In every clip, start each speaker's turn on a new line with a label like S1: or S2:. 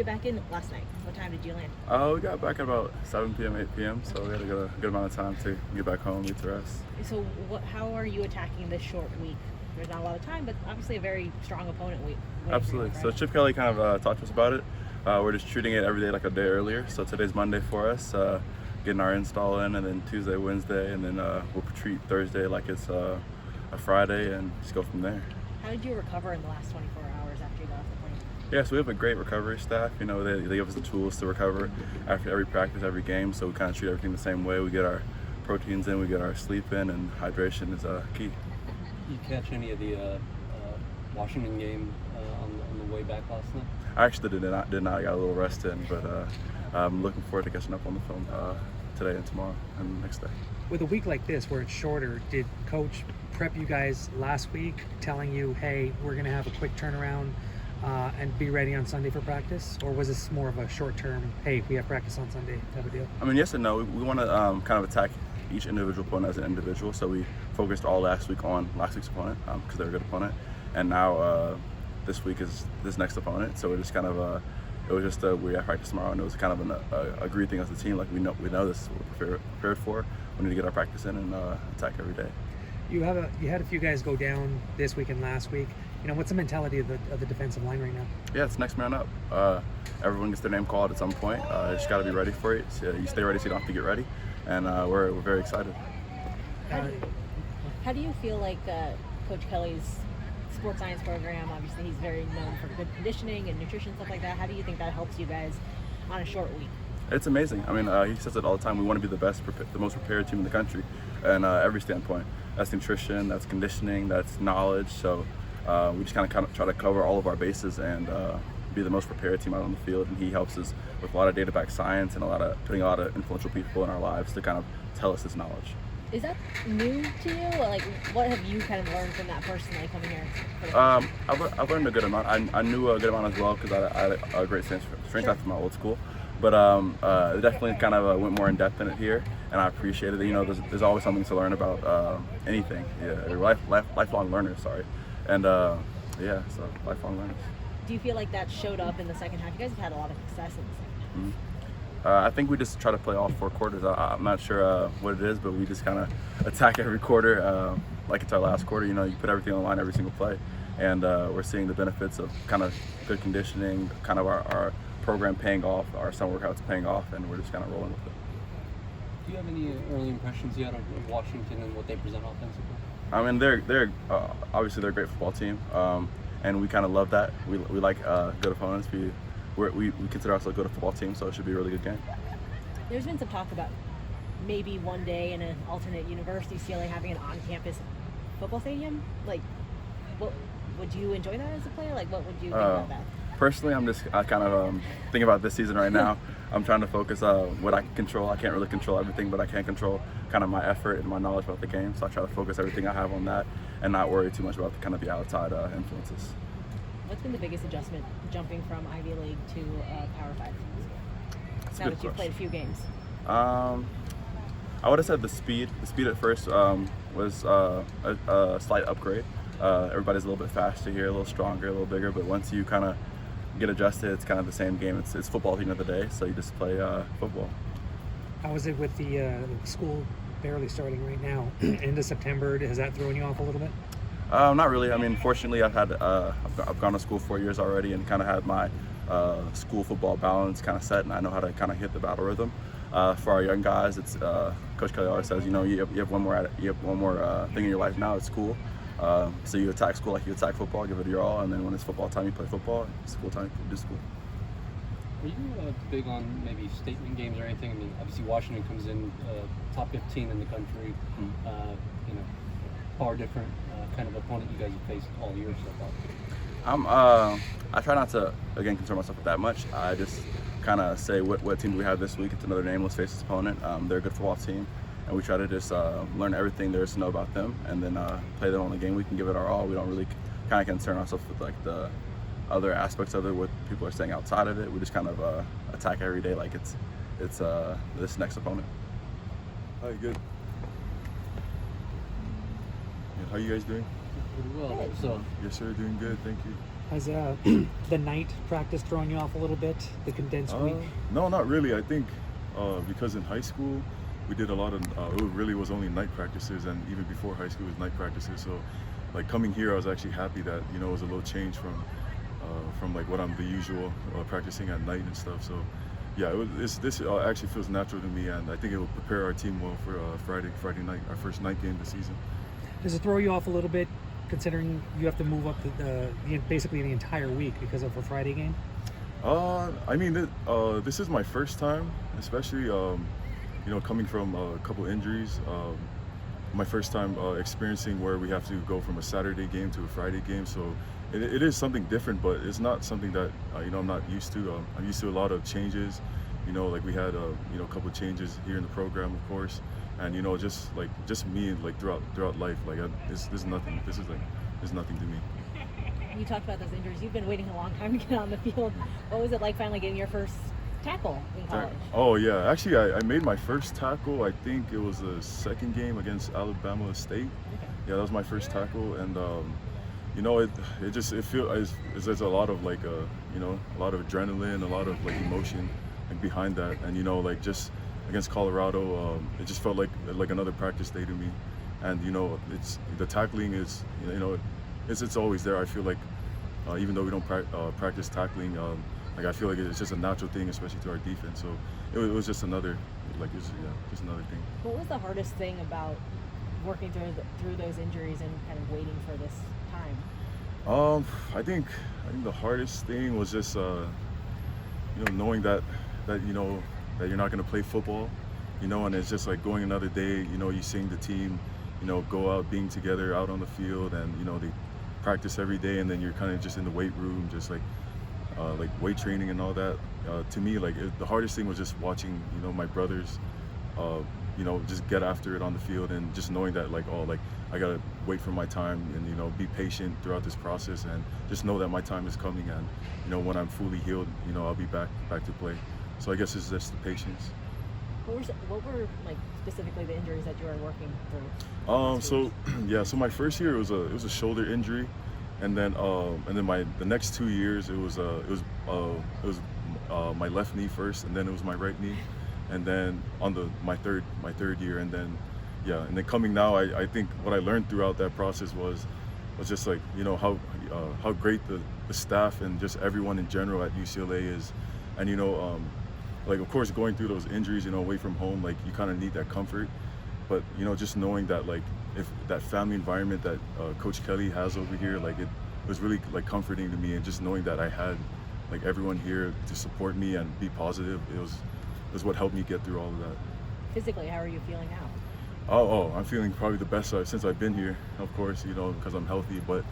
S1: get back in last night? What time did you land?
S2: We got back at about 7 p.m., 8 p.m., so we had a good amount of time to get back home, get to rest.
S1: So how are you attacking this short week? There's not a lot of time, but obviously a very strong opponent week.
S2: Absolutely. So Chip Kelly kind of talked to us about it. We're just treating it every day like a day earlier. So today's Monday for us, getting our install in, and then Tuesday, Wednesday, and then we'll treat Thursday like it's a Friday and just go from there.
S1: How did you recover in the last 24 hours after you got off the plane?
S2: Yeah, so we have a great recovery staff. You know, they give us the tools to recover after every practice, every game. So we kind of treat everything the same way. We get our proteins in, we get our sleep in, and hydration is key.
S3: You catch any of the Washington game on the way back last night?
S2: I actually did not. I got a little rest in, but I'm looking forward to catching up on the film today and tomorrow and the next day.
S4: With a week like this where it's shorter, did Coach prep you guys last week telling you, hey, we're going to have a quick turnaround and be ready on Sunday for practice? Or was this more of a short-term, hey, we have practice on Sunday type of deal?
S2: I mean, yes and no. We want to kind of attack each individual opponent as an individual. So we focused all last week on last week's opponent because they're a good opponent. And now this week is this next opponent. So it just kind of it was just we have practice tomorrow, and it was kind of an agreed thing as a team. Like we know this is what we're prepared for. We need to get our practice in and attack every day.
S4: You had a few guys go down this week and last week. You know, what's the mentality of the defensive line right now?
S2: Yeah, it's next man up. Everyone gets their name called at some point. You just got to be ready for it. So you stay ready so you don't have to get ready. And we're very excited.
S1: How do you feel like Coach Kelly's sports science program, obviously he's very known for good conditioning and nutrition, stuff like that. How do you think that helps you guys on a short week?
S2: It's amazing. I mean, he says it all the time. We want to be the most prepared team in the country, and every standpoint. That's nutrition, that's conditioning, that's knowledge. So we just kind of try to cover all of our bases and be the most prepared team out on the field. And he helps us with a lot of data-backed science and putting a lot of influential people in our lives to kind of tell us this knowledge.
S1: Is that new to you? Like, what have you kind of learned from that personally coming here?
S2: I've learned a good amount. I knew a good amount as well because I had a great strength staff from my old school. But it definitely kind of went more in depth in it here, and I appreciated it. You know, there's always something to learn about anything. Yeah, you're lifelong learners. Sorry, and yeah, so lifelong learners.
S1: Do you feel like that showed up in the second half? You guys have had a lot of success in the second half.
S2: Mm-hmm. I think we just try to play all 4 quarters. I'm not sure what it is, but we just kind of attack every quarter like it's our last quarter. You know, you put everything on the line every single play, and we're seeing the benefits of kind of good conditioning, kind of our program paying off, our summer workouts paying off, and we're just kind of rolling with it.
S3: Do you have any early impressions yet of Washington and what they present offensively?
S2: I mean, they're obviously they're a great football team, and we kind of love that. We like good opponents. We consider ourselves a good football team, so it should be a really good game.
S1: There's been some talk about maybe one day in an alternate universe, UCLA having an on-campus football stadium. Like, what would you enjoy that as a player? Like, what would you think about that?
S2: Personally, I'm just kind of thinking about this season right now. I'm trying to focus what I can control. I can't really control everything, but I can control kind of my effort and my knowledge about the game. So I try to focus everything I have on that and not worry too much about the outside influences.
S1: What's been the biggest adjustment jumping from Ivy League to Power 5? Now that you've played a few games.
S2: I would have said the speed. The speed at first was a slight upgrade. Everybody's a little bit faster here, a little stronger, a little bigger. But once you kind of get adjusted, it's kind of the same game. It's football at the end of the day, so you just play football.
S4: How is it with the school barely starting right now? Into September, has that thrown you off a little bit?
S2: Not really. I mean, fortunately, I've gone to school 4 years already and kind of had my school football balance kind of set, and I know how to kind of hit the battle rhythm. For our young guys, it's Coach Kelly always says, you know, you have one more thing in your life now. It's school. So you attack school like you attack football, give it your all, and then when it's football time, you play football. School time, you do school.
S3: Are you big on maybe statement games or anything? I mean, obviously Washington comes in top 15 in the country.
S2: Mm-hmm.
S3: You know, far different kind of opponent you guys have faced all year so far.
S2: I try not to concern myself with that much. I just kind of say what team do we have this week. It's another name. Let's face this opponent. They're a good football team, and we try to just learn everything there is to know about them, and then play them on the game. We can give it our all. We don't really kind of concern ourselves with like the other aspects of it, what people are saying outside of it. We just kind of attack every day like it's this next opponent.
S5: Hi, good. Yeah, how you guys doing?
S3: Pretty well. So
S5: Yes, sir, doing good, thank you.
S4: Has the night practice thrown you off a little bit? The condensed week?
S5: No, not really. I think because in high school we did a lot of it really was only night practices, and even before high school it was night practices. So like coming here, I was actually happy that it was a little change from like what I'm the usual practicing at night and stuff. So yeah, this actually feels natural to me, and I think it will prepare our team well for Friday night, our first night game of the season.
S4: Does it throw you off a little bit, considering you have to move up basically the entire week because of a Friday game?
S5: I mean, this is my first time, especially coming from a couple injuries. My first time experiencing where we have to go from a Saturday game to a Friday game. So it is something different, but it's not something that I'm not used to. I'm used to a lot of changes. Like we had a couple of changes here in the program, of course, and just me like throughout life. Like this is nothing. This is nothing to me.
S1: You talked about those injuries. You've been waiting a long time to get on the field. What was it like finally getting your first tackle in college?
S5: Oh yeah, actually I made my first tackle. I think it was the second game against Alabama State.
S1: Okay.
S5: Yeah, that was my first tackle, and it feels there's a lot of like a lot of adrenaline, a lot of like emotion like behind that, and like just against Colorado, it just felt like another practice day to me, and it's the tackling is it's always there. I feel like even though we don't practice tackling, like I feel like it's just a natural thing, especially to our defense. So it was just another just another thing.
S1: What was the hardest thing about working through those injuries and kind of waiting for this time?
S5: I think the hardest thing was just knowing that you're not going to play football, and it's just like going another day. You seeing the team go out, being together out on the field, and they practice every day, and then you're kind of just in the weight room, just like weight training and all that. To me, the hardest thing was just watching my brothers just get after it on the field, and just knowing that I gotta wait for my time, and be patient throughout this process, and just know that my time is coming, and when I'm fully healed, I'll be back to play. So I guess it's just the patience.
S1: What were like specifically the injuries that you were working through?
S5: So my first year it was a shoulder injury, and then the next 2 years it was my left knee first, and then it was my right knee, and then on my third year, and then coming now, I think what I learned throughout that process was just like how great the staff and just everyone in general at UCLA is, and of course going through those injuries away from home, like you kind of need that comfort, but just knowing that if that family environment that Coach Kelly has over here, it was really comforting to me, and just knowing that I had everyone here to support me and be positive, it was what helped me get through all of that.
S1: Physically, how are you feeling now?
S5: I'm feeling probably the best since I've been here, of course, because I'm healthy, but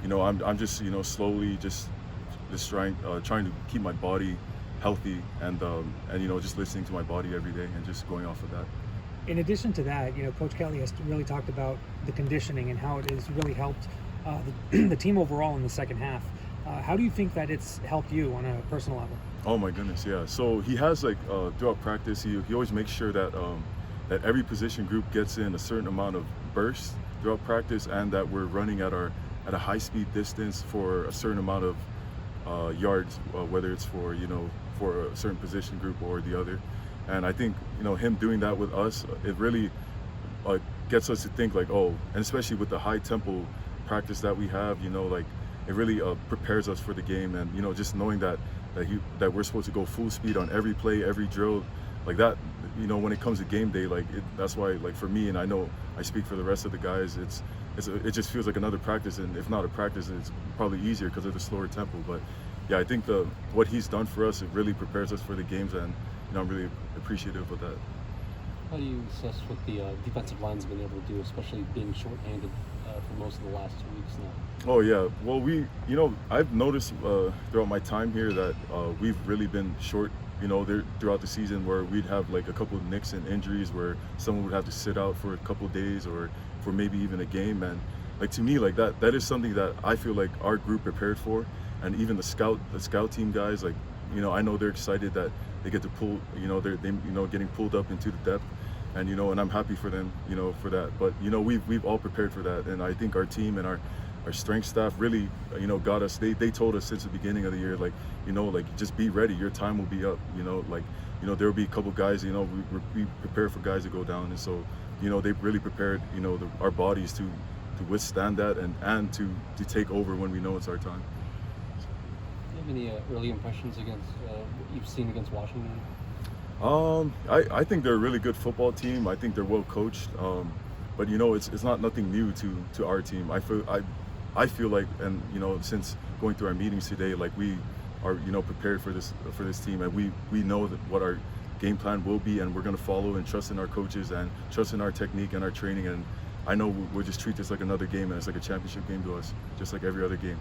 S5: I'm just slowly just trying to keep my body healthy, and just listening to my body every day and just going off of that.
S4: In addition to that, Coach Kelly has really talked about the conditioning and how it has really helped the team overall in the second half. How do you think that it's helped you on a personal level?
S5: Oh my goodness, yeah. So he has throughout practice, he always makes sure that that every position group gets in a certain amount of bursts throughout practice, and that we're running at a high speed distance for a certain amount of yards, whether it's for a certain position group or the other. And I think him doing that with us, it really gets us to think and especially with the high tempo practice that we have, it really prepares us for the game, and just knowing that we're supposed to go full speed on every play, every drill, like that. When it comes to game day, that's why for me, and I know I speak for the rest of the guys, it just feels like another practice, and if not a practice, it's probably easier because of the slower tempo. But yeah, I think what he's done for us, it really prepares us for the games, and I'm really appreciative of that.
S3: How do you assess what the defensive line's been able to do, especially being shorthanded for most of the last 2 weeks now?
S5: Oh yeah, well I've noticed throughout my time here that we've really been short. There throughout the season, where we'd have a couple of nicks and injuries, where someone would have to sit out for a couple of days or for maybe even a game. And to me, that is something that I feel like our group prepared for, and even the scout team guys, I know they're excited that they get to pull, they're getting pulled up into the depth, and and I'm happy for them, for that. But we've all prepared for that, and I think our team and our our strength staff really, got us. They told us since the beginning of the year, like, just be ready. Your time will be up. There will be a couple guys. We prepare for guys to go down, and so, they really prepared, our bodies to withstand that and to take over when we know it's our time.
S3: Do you have any early impressions against what you've seen against Washington?
S5: I think they're a really good football team. I think they're well coached. But it's not nothing new to our team. I feel like, and since going through our meetings today, like we are prepared for this team, and we know that what our game plan will be, and we're going to follow and trust in our coaches and trust in our technique and our training. And I know we'll just treat this like another game, and it's like a championship game to us, just like every other game.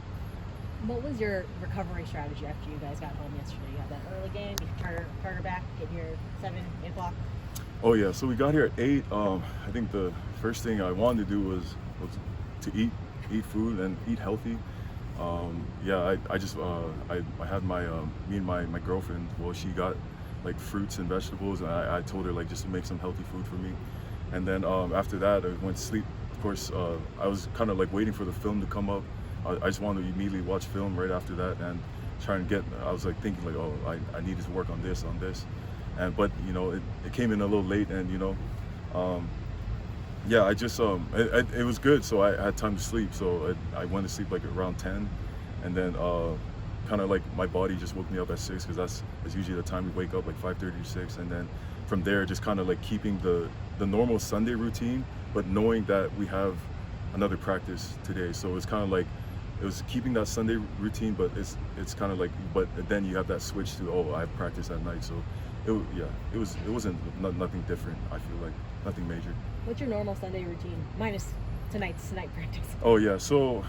S1: What was your recovery strategy after you guys got home yesterday? You had that early game, you Turner back, get here 7, 8 o'clock.
S5: Oh yeah, so we got here at 8. I think the first thing I wanted to do was to eat food and eat healthy. I just I had me and my girlfriend. Well, she got like fruits and vegetables, and I told her like just to make some healthy food for me. And then after that, I went to sleep. Of course, I was kind of like waiting for the film to come up. I just wanted to immediately watch film right after that and try and I was like thinking like, oh, I needed to work on this. But it came in a little late, and I just it was good, so I had time to sleep. So I went to sleep like around 10, and then kind of like my body just woke me up at 6, because that's usually the time we wake up, like 5:30 to 6, and then from there just kind of like keeping the normal Sunday routine, but knowing that we have another practice today. So it's kind of like it was keeping that Sunday routine, but it's kind of like, but then you have that switch to, I have practice at night. So it wasn't nothing different. I feel like nothing major.
S1: What's your normal Sunday routine minus tonight's practice?
S5: Oh yeah, so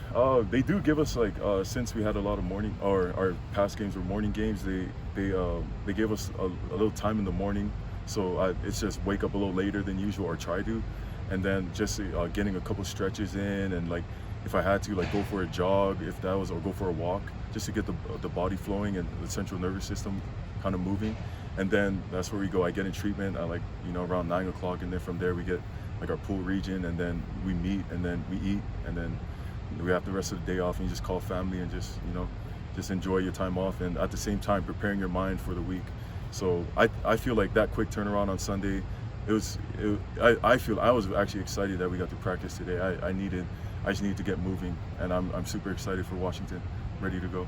S5: they do give us like since we had a lot of morning, or our past games were morning games, they gave us a little time in the morning. So it's just wake up a little later than usual, or try to, and then just getting a couple stretches in, and like if I had to like go for a jog, or go for a walk, just to get the body flowing and the central nervous system kind of moving. And then that's where we go. I get in treatment at like around 9 o'clock, and then from there we get like our pool region, and then we meet, and then we eat, and then we have the rest of the day off, and you just call family and just enjoy your time off, and at the same time preparing your mind for the week. So I feel like that quick turnaround on Sunday, I feel I was actually excited that we got to practice today. I just needed to get moving, and I'm super excited for Washington, ready to go.